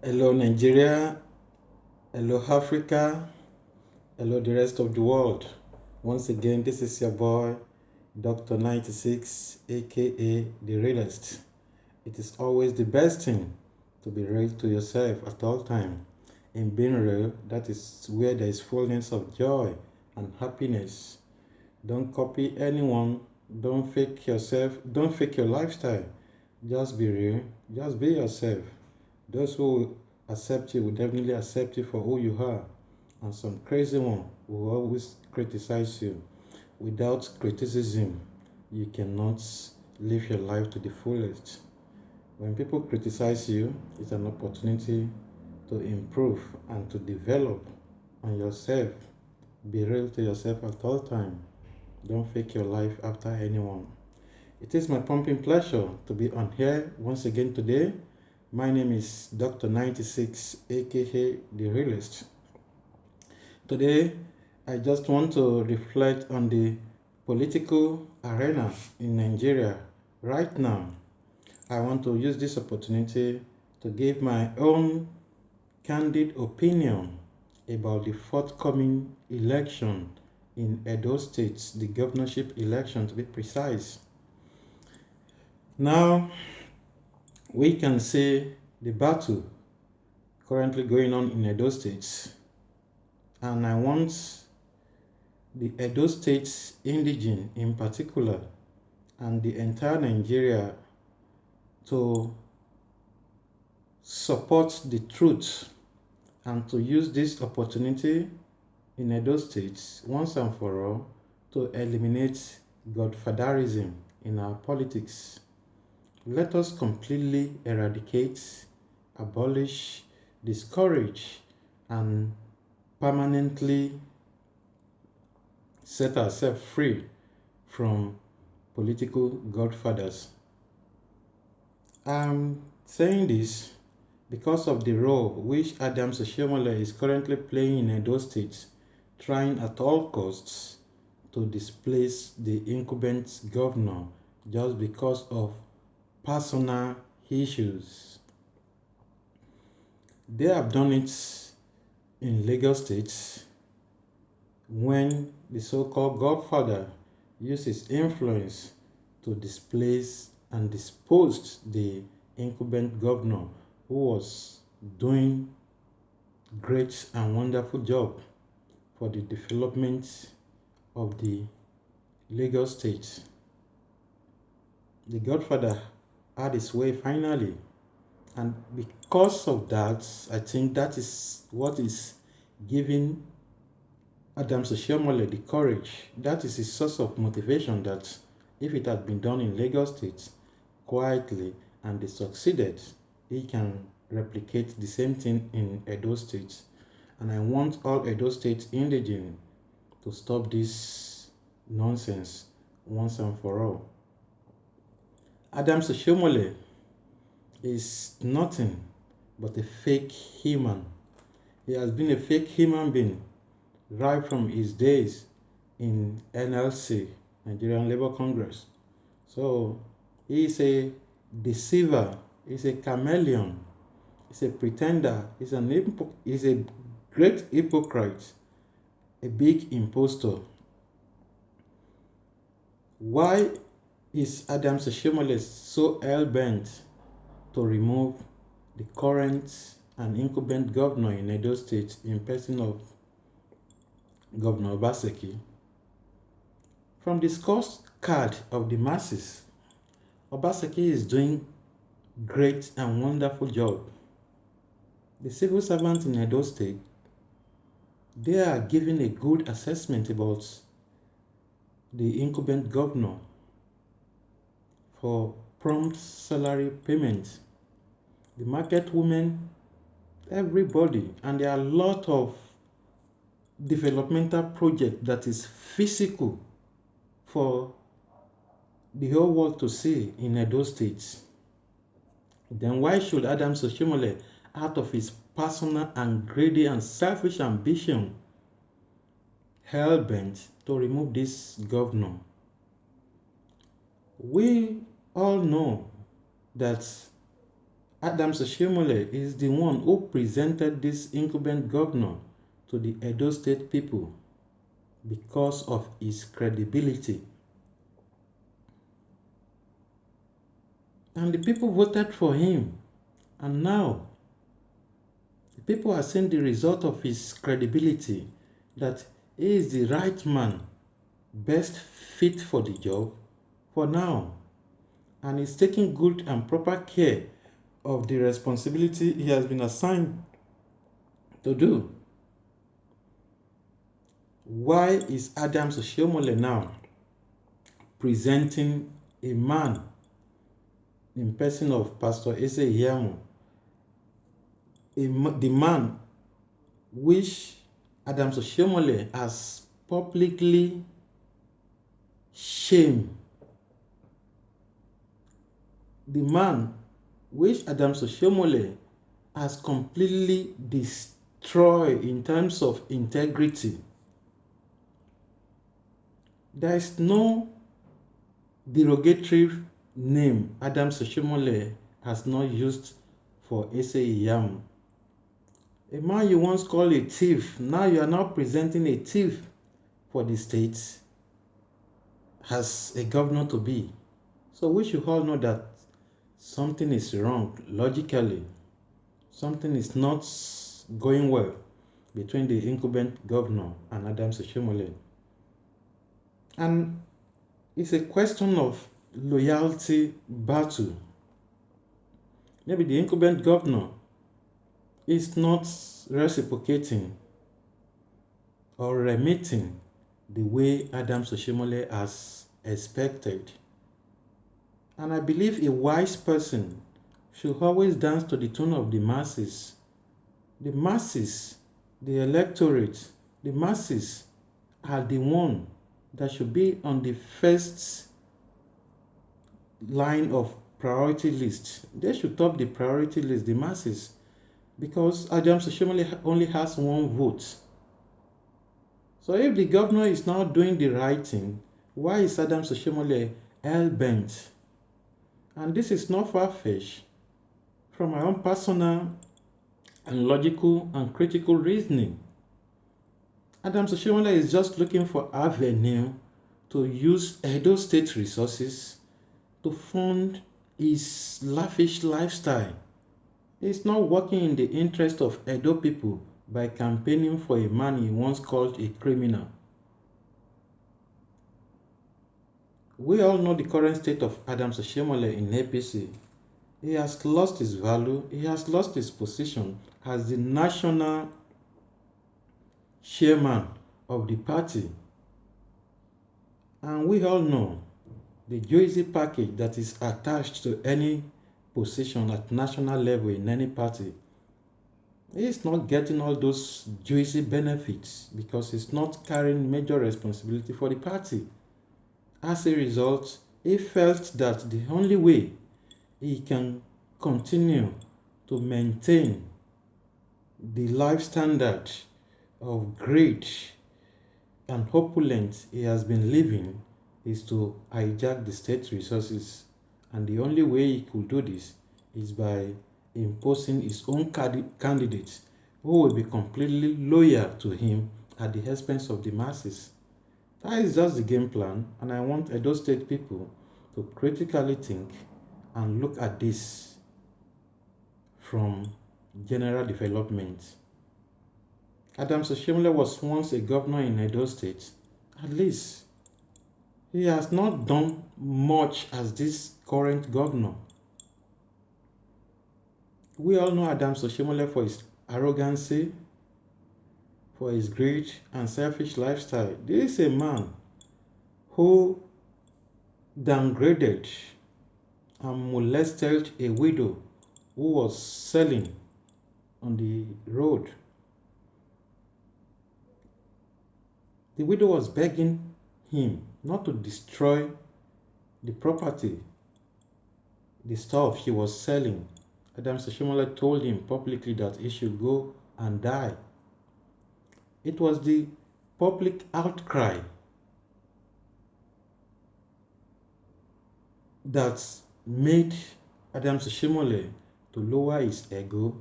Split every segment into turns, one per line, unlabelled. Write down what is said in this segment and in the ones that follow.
Hello, Nigeria. Hello, Africa. Hello, the rest of the world. Once again, this is your boy, Dr. 96, aka The Realist. It is always the best thing to be real to yourself at all time. In being real, that is where there is fullness of joy and happiness. Don't copy anyone. Don't fake yourself. Don't fake your lifestyle. Just be real. Just be yourself. Those who accept you will definitely accept you for who you are. And some crazy one will always criticize you. Without criticism, you cannot live your life to the fullest. When people criticize you, it's an opportunity to improve and to develop on yourself. Be real to yourself at all time. Don't fake your life after anyone. It is my pumping pleasure to be on here once again today. My name is Dr. 96, aka The Realist. Today, I just want to reflect on the political arena in Nigeria right now. I want to use this opportunity to give my own candid opinion about the forthcoming election in Edo State, the governorship election to be precise. Now, we can see the battle currently going on in Edo State, and I want the Edo State indigene in particular and the entire Nigeria to support the truth and to use this opportunity in Edo State once and for all to eliminate godfatherism in our politics. Let us completely eradicate, abolish, discourage, and permanently set ourselves free from political godfathers. I'm saying this because of the role which Oshiomole is currently playing in Edo State, trying at all costs to displace the incumbent governor just because of personal issues. They have done it in Lagos State when the so-called godfather used his influence to displace and dispose the incumbent governor who was doing great and wonderful job for the development of the Lagos State. The godfather had his way finally, and because of that, I think that is what is giving Oshiomole the courage. That is his source of motivation, that if it had been done in Lagos State quietly and they succeeded, he can replicate the same thing in Edo State. And I want all Edo State indigene to stop this nonsense once and for all. Oshiomole is nothing but a fake human. He has been a fake human being right from his days in NLC, Nigerian Labour Congress. So he is a deceiver, he's a chameleon, he's a pretender, he's a great hypocrite, a big impostor. Why is Oshiomole so hell-bent to remove the current and incumbent governor in Edo State in person of Governor Obaseki from the scorecard of the masses? Obaseki is doing great and wonderful job. The civil servants in Edo State, they are giving a good assessment about the incumbent governor for prompt salary payment. The market women, everybody, and there are a lot of developmental project that is physical for the whole world to see in Edo State. Then why should Oshiomole, out of his personal and greedy and selfish ambition, hell-bent to remove this governor? We all know that Adams Oshiomole is the one who presented this incumbent governor to the Edo State people because of his credibility. And the people voted for him. And now, the people are seeing the result of his credibility, that he is the right man, best fit for the job for now. And he's taking good and proper care of the responsibility he has been assigned to do. Why is Adams Oshiomole now presenting a man in person of Pastor Eze Iyamu, the man which Adams Oshiomole has publicly shamed, the man which Adams Oshiomole has completely destroyed in terms of integrity? There is no derogatory name Adams Oshiomole has not used for Eze Iyamu. A man you once called a thief, now you are now presenting a thief for the state as a governor to be. So we should all know that something is wrong logically. Something is not going well between the incumbent governor and Adams Oshiomole. And it's a question of loyalty battle. Maybe the incumbent governor is not reciprocating or remitting the way Adams Oshiomole has expected. And I believe a wise person should always dance to the tune of the masses. The masses, the electorate, the masses are the one that should be on the first line of priority list. They should top the priority list, the masses, because Adams Oshiomole only has one vote. So if the governor is now doing the right thing, why is Adams Oshiomole hell-bent? And this is not far-fetched from my own personal and logical and critical reasoning. Adams Oshiomole is just looking for avenue to use Edo State resources to fund his lavish lifestyle. He's not working in the interest of Edo people by campaigning for a man he once called a criminal. We all know the current state of Adams Oshiomole in APC. He has lost his value, he has lost his position as the national chairman of the party. And we all know the juicy package that is attached to any position at national level in any party. He is not getting all those juicy benefits because he's not carrying major responsibility for the party. As a result, he felt that the only way he can continue to maintain the life standard of greed and opulence he has been living is to hijack the state resources. And the only way he could do this is by imposing his own candidate who will be completely loyal to him at the expense of the masses. That is just the game plan, and I want Edo State people to critically think and look at this from general development. Adams Oshiomole was once a governor in Edo State. At least, he has not done much as this current governor. We all know Adams Oshiomole for his arrogancy, for his greed and selfish lifestyle. This is a man who downgraded and molested a widow who was selling on the road. The widow was begging him not to destroy the property, the stuff she was selling. Adams Oshiomole told him publicly that he should go and die. It was the public outcry that made Adams Oshiomole to lower his ego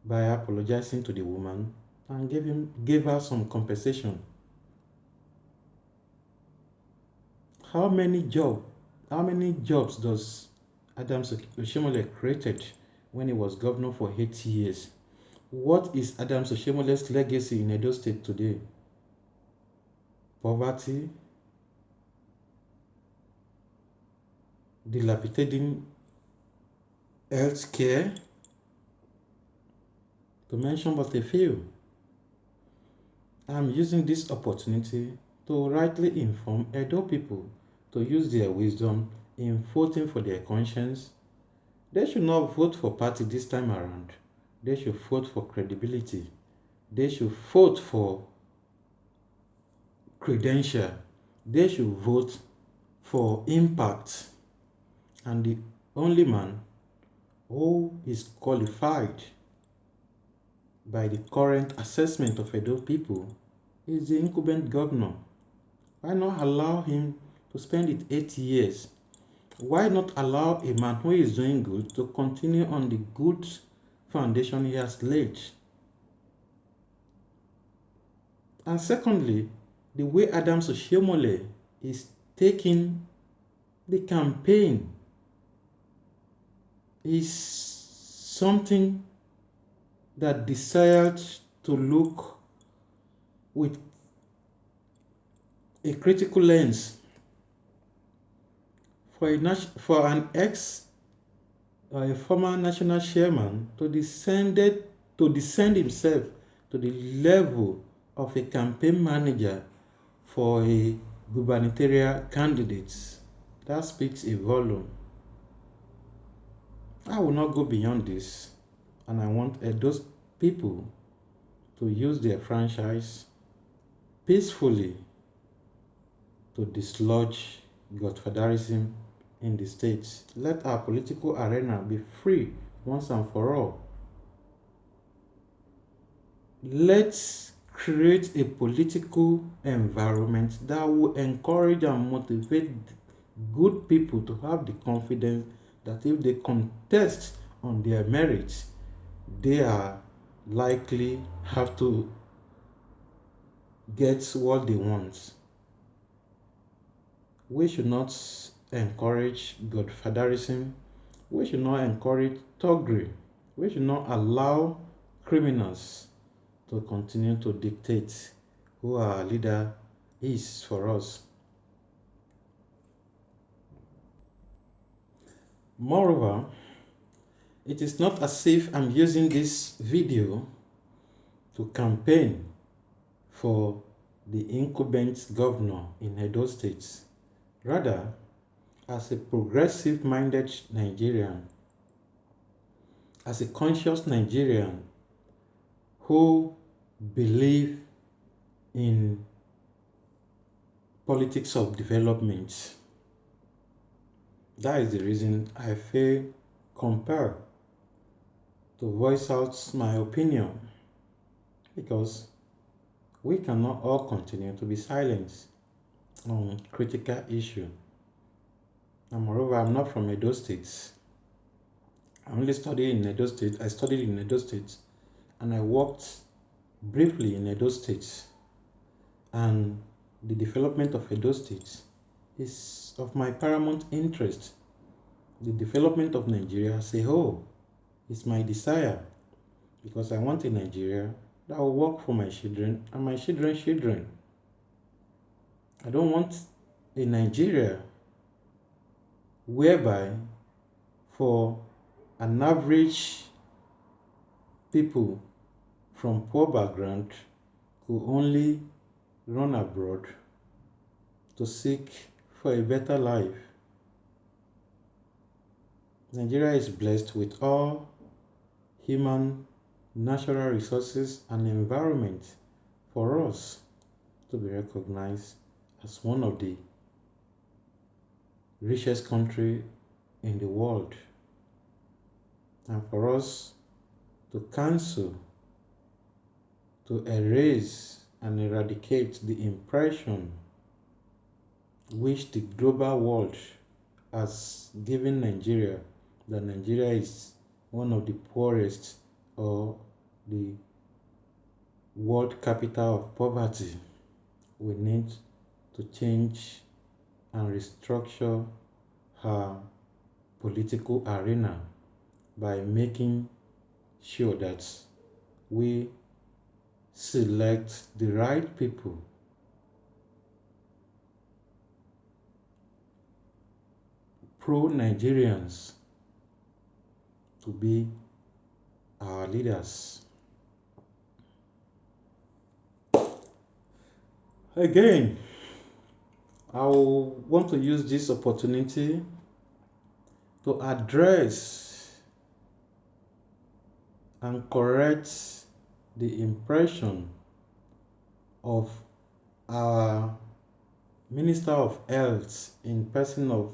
by apologizing to the woman and gave her some compensation. How many jobs does Adams Oshiomole created when he was governor for 8 years? What is Adams Oshiomole's legacy in Edo State today? Poverty, dilapidating health care, to mention but a few. I'm using this opportunity to rightly inform Edo people to use their wisdom in voting for their conscience. They should not vote for party this time around. They should vote for credibility. They should vote for credential. They should vote for impact. And the only man who is qualified by the current assessment of Edo people is the incumbent governor. Why not allow him to spend it 8 years? Why not allow a man who is doing good to continue on the good foundation he has laid? And secondly, the way Adams Oshiomole is taking the campaign is something that desired to look with a critical lens for a former national chairman to descend himself to the level of a campaign manager for a gubernatorial candidate. That speaks a volume. I will not go beyond this, and I want those people to use their franchise peacefully to dislodge godfatherism in the states. Let our political arena be free once and for all. Let's create a political environment that will encourage and motivate good people to have the confidence that if they contest on their merits, they are likely have to get what they want. We should not encourage godfatherism. We should not encourage thuggery. We should not allow criminals to continue to dictate who our leader is for us. Moreover, it is not as if I'm using this video to campaign for the incumbent governor in Edo State. Rather, as a progressive-minded Nigerian, as a conscious Nigerian who believe in politics of development, that is the reason I feel compelled to voice out my opinion, because we cannot all continue to be silent on critical issue. And moreover, I'm not from Edo State. I only studied in Edo State. I studied in Edo State, and I worked briefly in Edo State. And the development of Edo State is of my paramount interest. The development of Nigeria as a whole is my desire, because I want a Nigeria that will work for my children and my children's children. I don't want a Nigeria whereby for an average people from poor background could only run abroad to seek for a better life. Nigeria is blessed with all human, natural resources and environment for us to be recognized as one of the richest countries in the world, and for us to cancel, to erase and eradicate the impression which the global world has given Nigeria, that Nigeria is one of the poorest or the world capital of poverty, we need to change and restructure her political arena by making sure that we select the right people pro-Nigerians to be our leaders. Again, I will want to use this opportunity to address and correct the impression of our Minister of Health in person of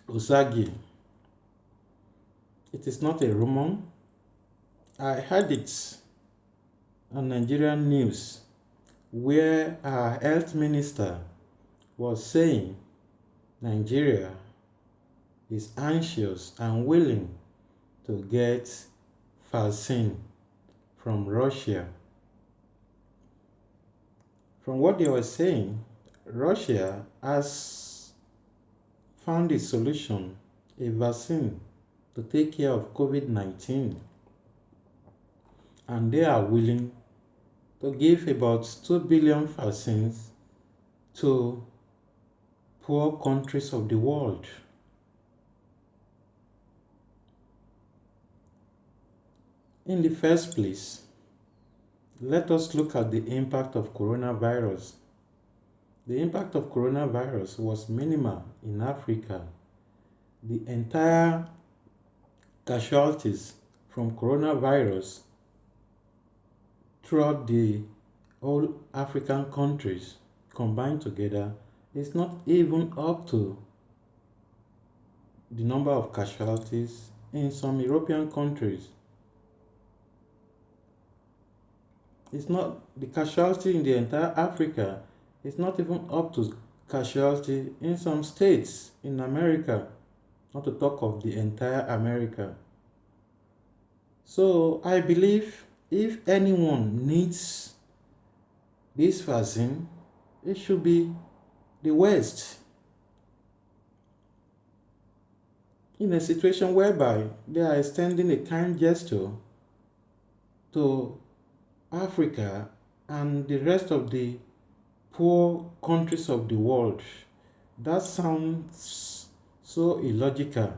Osagi. It is not a rumor. I heard it on Nigerian news where our health minister was saying Nigeria is anxious and willing to get vaccine from Russia. From what they were saying, Russia has found a solution, a vaccine to take care of COVID-19, and they are willing to give about 2 billion vaccines to poor countries of the world. In the first place, let us look at the impact of coronavirus. The impact of coronavirus was minimal in Africa. The entire casualties from coronavirus throughout the whole African countries combined together is not even up to the number of casualties in some European countries. It's not the casualty in the entire Africa. It's not even up to casualty in some states in America, not to talk of the entire America. So I believe if anyone needs this vaccine, it should be the West. In a situation whereby they are extending a kind gesture to Africa and the rest of the poor countries of the world, that sounds so illogical,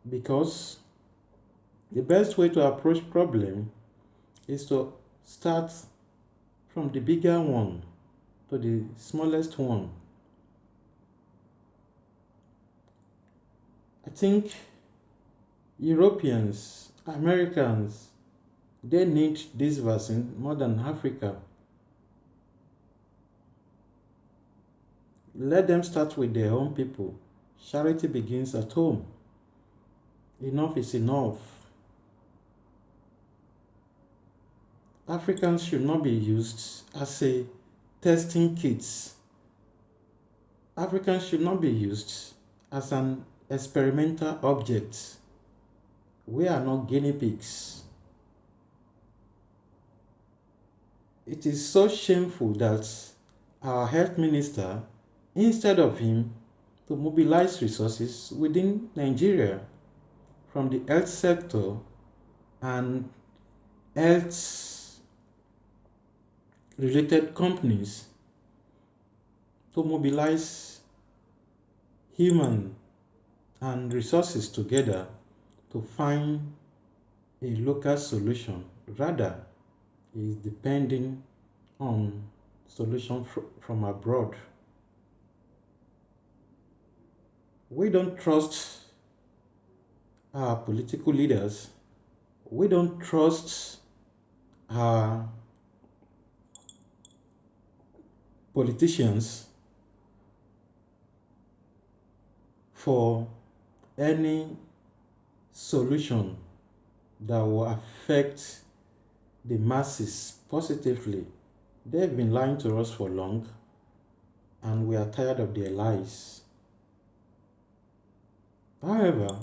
because the best way to approach problem is to start from the bigger one to the smallest one. I think Europeans, Americans, they need this vaccine more than Africa. Let them start with their own people. Charity begins at home. Enough is enough. Africans should not be used as a testing kits. Africans should not be used as an experimental object. We are not guinea pigs. It is so shameful that our health minister, instead of him to mobilize resources within Nigeria from the health sector and health related companies, to mobilize human and resources together to find a local solution. Rather, is depending on solution from abroad. We don't trust our political leaders. We don't trust our politicians for any solution that will affect the masses positively. They've been lying to us for long, and we are tired of their lies. However,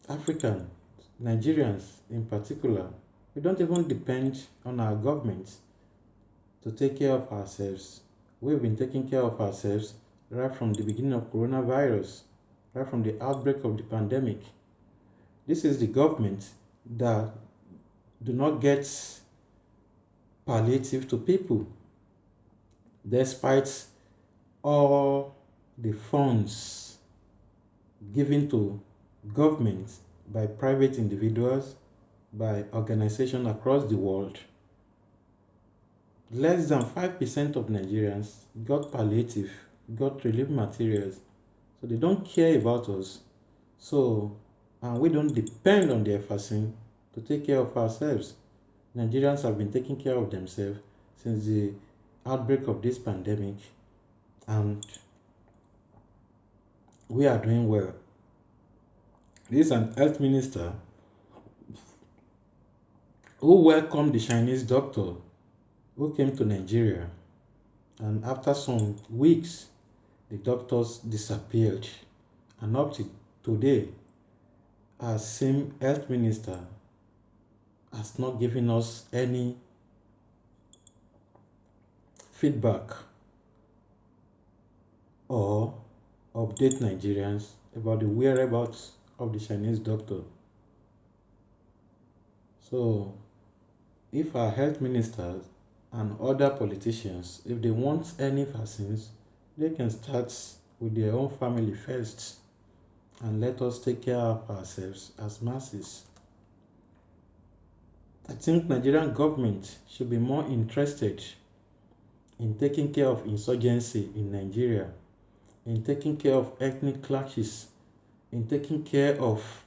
Africans, Nigerians in particular, we don't even depend on our government to take care of ourselves. We've been taking care of ourselves right from the beginning of coronavirus, right from the outbreak of the pandemic. This is the government that do not get palliative to people, despite all the funds given to government by private individuals, by organizations across the world. Less than 5% of Nigerians got palliative, got relief materials. So they don't care about us. So, and we don't depend on their vaccine to take care of ourselves. Nigerians have been taking care of themselves since the outbreak of this pandemic, and we are doing well. This is an health minister who welcomed the Chinese doctor who came to Nigeria, and after some weeks, the doctors disappeared. And up to today, our same health minister has not given us any feedback or update Nigerians about the whereabouts of the Chinese doctor. So, if our health ministers and other politicians, if they want any vaccines, they can start with their own family first and let us take care of ourselves as masses. I think Nigerian government should be more interested in taking care of insurgency in Nigeria, in taking care of ethnic clashes, in taking care of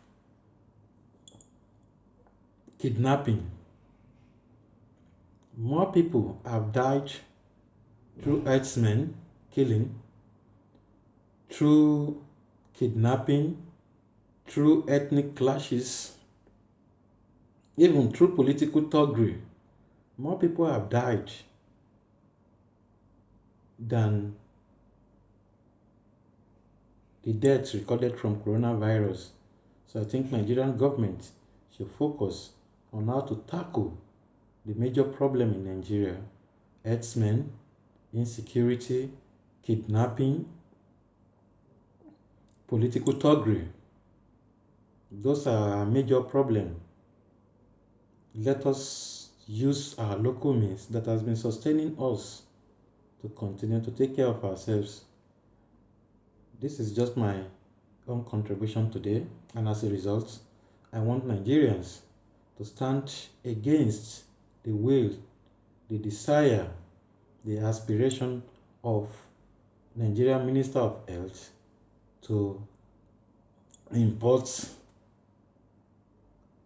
kidnapping. More people have died through herdsmen killing, through kidnapping, through ethnic clashes, even through political thuggery. More people have died than the deaths recorded from coronavirus. So I think Nigerian government should focus on how to tackle the major problem in Nigeria: herdsmen, insecurity, kidnapping, political thuggery. Those are a major problem. Let us use our local means that has been sustaining us to continue to take care of ourselves. This is just my own contribution today, and as a result, I want Nigerians to stand against the will, the desire, the aspiration of Nigerian Minister of Health to import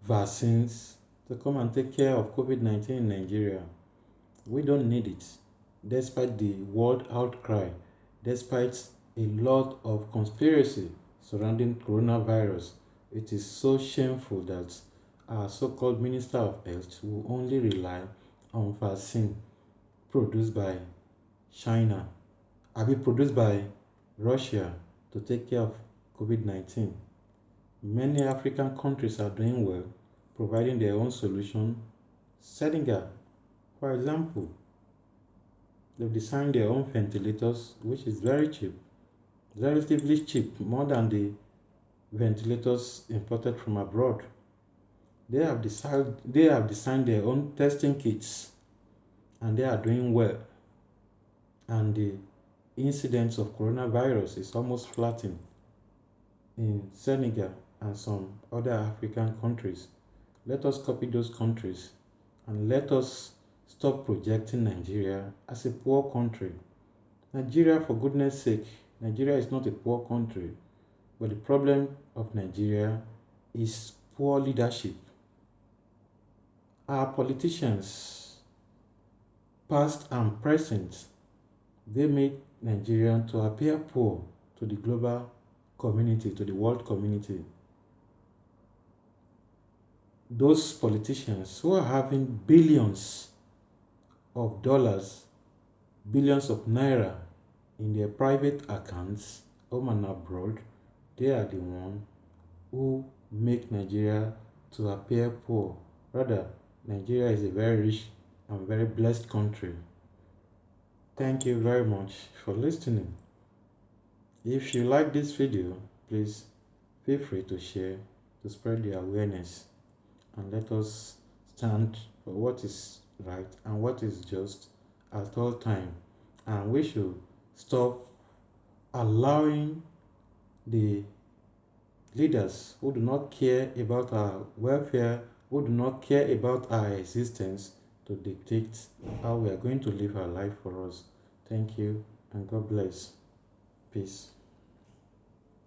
vaccines to come and take care of COVID-19 in Nigeria. We don't need it, despite the world outcry, despite a lot of conspiracy surrounding coronavirus. It is so shameful that our so-called Minister of Health will only rely on vaccine produced by China, produced by Russia to take care of COVID-19. Many African countries are doing well, providing their own solution. Senegal, for example, they've designed their own ventilators, which is very cheap, relatively cheap, more than the ventilators imported from abroad. They have designed their own testing kits, and they are doing well. And the incidence of coronavirus is almost flattened in Senegal and some other African countries. Let us copy those countries, and let us stop projecting Nigeria as a poor country. Nigeria, for goodness sake, Nigeria is not a poor country, but the problem of Nigeria is poor leadership. Our politicians, past and present, they make Nigeria to appear poor to the global community, to the world community. Those politicians who are having billions of dollars, billions of naira in their private accounts, home and abroad, they are the one who make Nigeria to appear poor. Rather, Nigeria is a very rich and very blessed country. Thank you very much for listening. If you like this video, please feel free to share to spread the awareness, and let us stand for what is right and what is just at all time. And we should stop allowing the leaders who do not care about our welfare, who do not care about our existence, to dictate how we are going to live our life for us. Thank you and God bless. Peace.